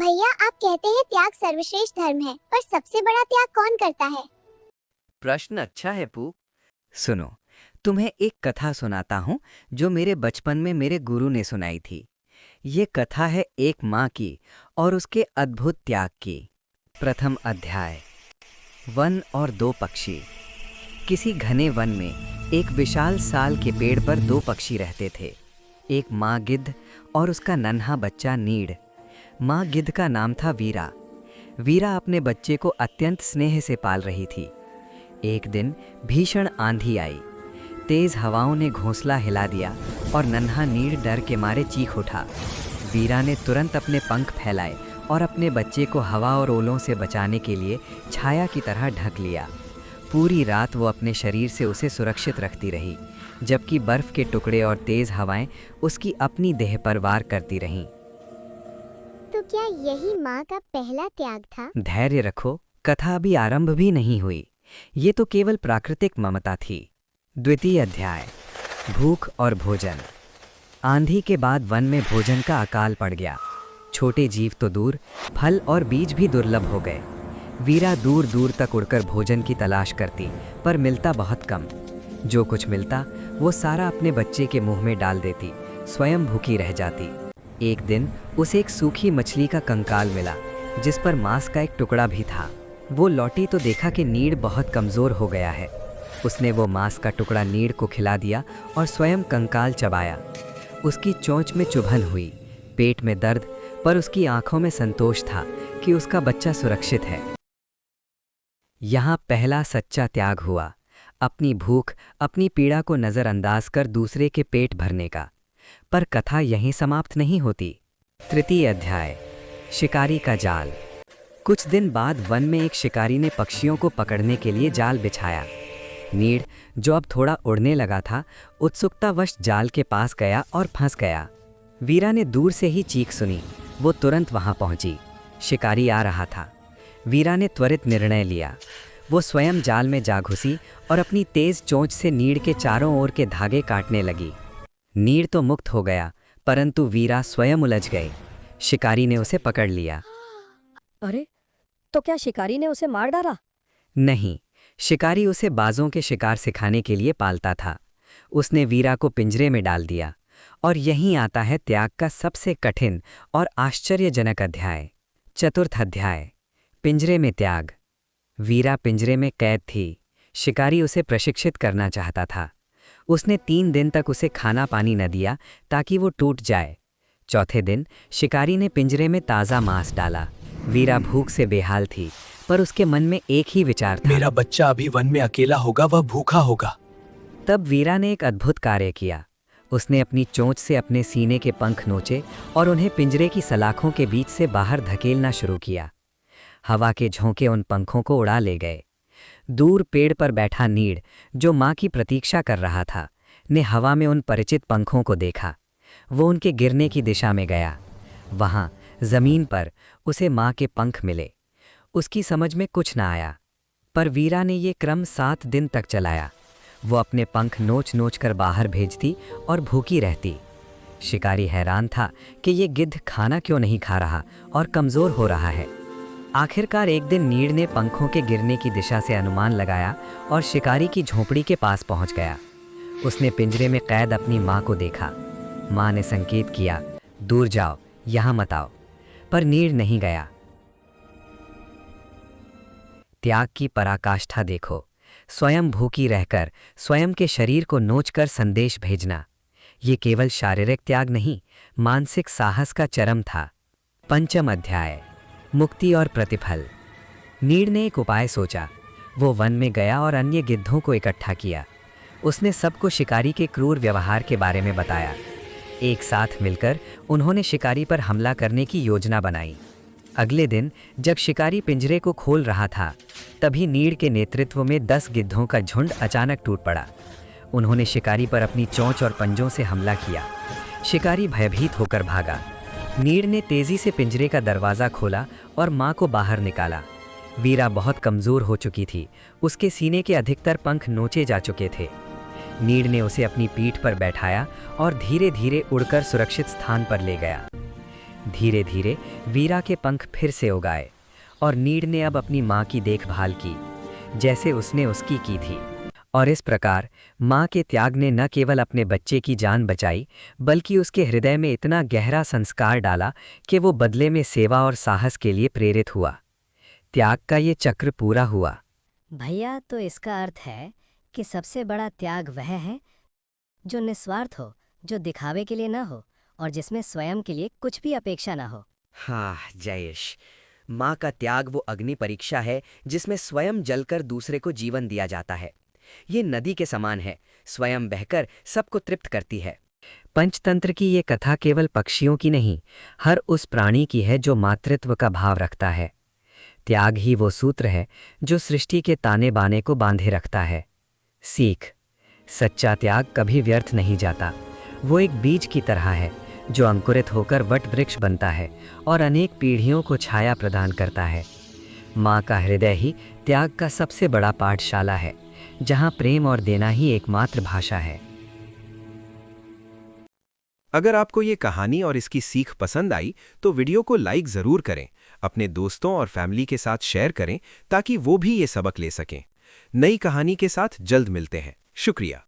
भैया, आप कहते हैं त्याग सर्वश्रेष्ठ धर्म है, पर सबसे बड़ा त्याग कौन करता है? प्रश्न अच्छा है पू। सुनो, तुम्हें एक कथा सुनाता हूँ जो मेरे बचपन में मेरे गुरु ने सुनाई थी। ये कथा है एक माँ की और उसके अद्भुत त्याग की। प्रथम अध्याय। वन और दो पक्षी। किसी घने वन में एक विशाल साल के पेड़ पर दो पक्षी रहते थे। एक माँ गिद्ध और उसका नन्हा बच्चा नीड़। माँ गिद्ध का नाम था वीरा। वीरा अपने बच्चे को अत्यंत स्नेह से पाल रही थी। एक दिन भीषण आंधी आई। तेज हवाओं ने घोंसला हिला दिया और नन्हा नीड़ डर के मारे चीख उठा। वीरा ने तुरंत अपने पंख फैलाए और अपने बच्चे को हवा और ओलों से बचाने के लिए छाया की तरह ढक लिया। पूरी रात वो अपने शरीर से उसे सुरक्षित रखती रही, जबकि बर्फ के टुकड़े और तेज हवाएं उसकी अपनी देह पर वार करती रहीं। तो क्या यही माँ का पहला त्याग था? धैर्य रखो, कथा अभी आरंभ भी नहीं हुई। ये तो केवल प्राकृतिक ममता थी। द्वितीय अध्याय। भूख और भोजन। आंधी के बाद वन में भोजन का अकाल पड़ गया। छोटे जीव तो दूर, फल और बीज भी दुर्लभ हो गए। वीरा दूर दूर तक उड़कर भोजन की तलाश करती, पर मिलता बहुत कम। जो कुछ मिलता वो सारा अपने बच्चे के मुंह में डाल देती, स्वयं भूखी रह जाती। एक दिन उसे एक सूखी मछली का कंकाल मिला, जिस पर मांस का एक टुकड़ा भी था। वो लौटी तो देखा कि नीड़ बहुत कमज़ोर हो गया है। उसने वो मांस का टुकड़ा नीड़ को खिला दिया और स्वयं कंकाल चबाया। उसकी चोंच में चुभन हुई, पेट में दर्द, पर उसकी आंखों में संतोष था कि उसका बच्चा सुरक्षित है। यहाँ पहला सच्चा त्याग हुआ, अपनी भूख, अपनी पीड़ा को नज़रअंदाज कर दूसरे के पेट भरने का। पर कथा यहीं समाप्त नहीं होती। तृतीय अध्याय। शिकारी का जाल। कुछ दिन बाद वन में एक शिकारी ने पक्षियों को पकड़ने के लिए जाल बिछाया। नीड़, जो अब थोड़ा उड़ने लगा था, उत्सुकतावश जाल के पास गया और फंस गया। वीरा ने दूर से ही चीख सुनी। वो तुरंत वहां पहुंची। शिकारी आ रहा था। वीरा ने त्वरित निर्णय लिया। वो स्वयं जाल में जा घुसी और अपनी तेज चोंच से नीड़ के चारों ओर के धागे काटने लगी। नीड़ तो मुक्त हो गया, परंतु वीरा स्वयं उलझ गए। शिकारी ने उसे पकड़ लिया। अरे, तो क्या शिकारी ने उसे मार डाला? नहीं, शिकारी उसे बाजों के शिकार सिखाने के लिए पालता था। उसने वीरा को पिंजरे में डाल दिया। और यहीं आता है त्याग का सबसे कठिन और आश्चर्यजनक अध्याय। चतुर्थ अध्याय। पिंजरे में त्याग। वीरा पिंजरे में कैद थी। शिकारी उसे प्रशिक्षित करना चाहता था। उसने 3 दिन तक उसे खाना पानी न दिया ताकि वो टूट जाए। चौथे दिन शिकारी ने पिंजरे में ताज़ा मांस डाला। वीरा भूख से बेहाल थी, पर उसके मन में एक ही विचार था, मेरा बच्चा अभी वन में अकेला होगा, वह भूखा होगा। तब वीरा ने एक अद्भुत कार्य किया। उसने अपनी चोंच से अपने सीने के पंख नोचे और उन्हें पिंजरे की सलाखों के बीच से बाहर धकेलना शुरू किया। हवा के झोंके उन पंखों को उड़ा ले गए। दूर पेड़ पर बैठा नीड़, जो माँ की प्रतीक्षा कर रहा था, ने हवा में उन परिचित पंखों को देखा। वो उनके गिरने की दिशा में गया। वहाँ जमीन पर उसे माँ के पंख मिले। उसकी समझ में कुछ ना आया, पर वीरा ने ये क्रम 7 दिन तक चलाया। वो अपने पंख नोच नोच कर बाहर भेजती और भूखी रहती। शिकारी हैरान था कि ये गिद्ध खाना क्यों नहीं खा रहा और कमज़ोर हो रहा है। आखिरकार एक दिन नीड़ ने पंखों के गिरने की दिशा से अनुमान लगाया और शिकारी की झोंपड़ी के पास पहुंच गया। उसने पिंजरे में कैद अपनी माँ को देखा। माँ ने संकेत किया, दूर जाओ, यहाँ मत आओ, पर नीड़ नहीं गया। त्याग की पराकाष्ठा देखो। स्वयं भूखी रहकर स्वयं के शरीर को नोचकर संदेश भेजना। ये केवल शारीरिक त्याग नहीं, मानसिक साहस का चरम था। पंचम अध्याय। मुक्ति और प्रतिफल। नीड़ ने एक उपाय सोचा। वो वन में गया और अन्य गिद्धों को इकट्ठा किया। उसने सबको शिकारी के क्रूर व्यवहार के बारे में बताया। एक साथ मिलकर उन्होंने शिकारी पर हमला करने की योजना बनाई। अगले दिन जब शिकारी पिंजरे को खोल रहा था, तभी नीड़ के नेतृत्व में 10 गिद्धों का झुंड अचानक टूट पड़ा। उन्होंने शिकारी पर अपनी चोंच और पंजों से हमला किया। शिकारी भयभीत होकर भागा। नीड़ ने तेजी से पिंजरे का दरवाज़ा खोला और माँ को बाहर निकाला। वीरा बहुत कमज़ोर हो चुकी थी। उसके सीने के अधिकतर पंख नोचे जा चुके थे। नीड़ ने उसे अपनी पीठ पर बैठाया और धीरे धीरे उड़कर सुरक्षित स्थान पर ले गया। धीरे धीरे वीरा के पंख फिर से उगाए और नीड ने अब अपनी माँ की देखभाल की, जैसे उसने उसकी की थी। और इस प्रकार माँ के त्याग ने न केवल अपने बच्चे की जान बचाई, बल्कि उसके हृदय में इतना गहरा संस्कार डाला कि वो बदले में सेवा और साहस के लिए प्रेरित हुआ। त्याग का ये चक्र पूरा हुआ। भैया, तो इसका अर्थ है कि सबसे बड़ा त्याग वह है जो निस्वार्थ हो, जो दिखावे के लिए न हो और जिसमें स्वयं के लिए कुछ भी अपेक्षा न हो। हाँ जयेश, माँ का त्याग वो अग्नि परीक्षा है जिसमें स्वयं जलकर दूसरे को जीवन दिया जाता है। ये नदी के समान है, स्वयं बहकर सबको तृप्त करती है। पंचतंत्र की ये कथा केवल पक्षियों की नहीं, हर उस प्राणी की है जो मातृत्व का भाव रखता है। त्याग ही वो सूत्र है जो सृष्टि के ताने बाने को बांधे रखता है। सीख, सच्चा त्याग कभी व्यर्थ नहीं जाता। वो एक बीज की तरह है जो अंकुरित होकर वट वृक्ष बनता है और अनेक पीढ़ियों को छाया प्रदान करता है। माँ का हृदय ही त्याग का सबसे बड़ा पाठशाला है, जहाँ प्रेम और देना ही एकमात्र भाषा है। अगर आपको ये कहानी और इसकी सीख पसंद आई तो वीडियो को लाइक ज़रूर करें, अपने दोस्तों और फैमिली के साथ शेयर करें ताकि वो भी ये सबक ले सकें। नई कहानी के साथ जल्द मिलते हैं। शुक्रिया।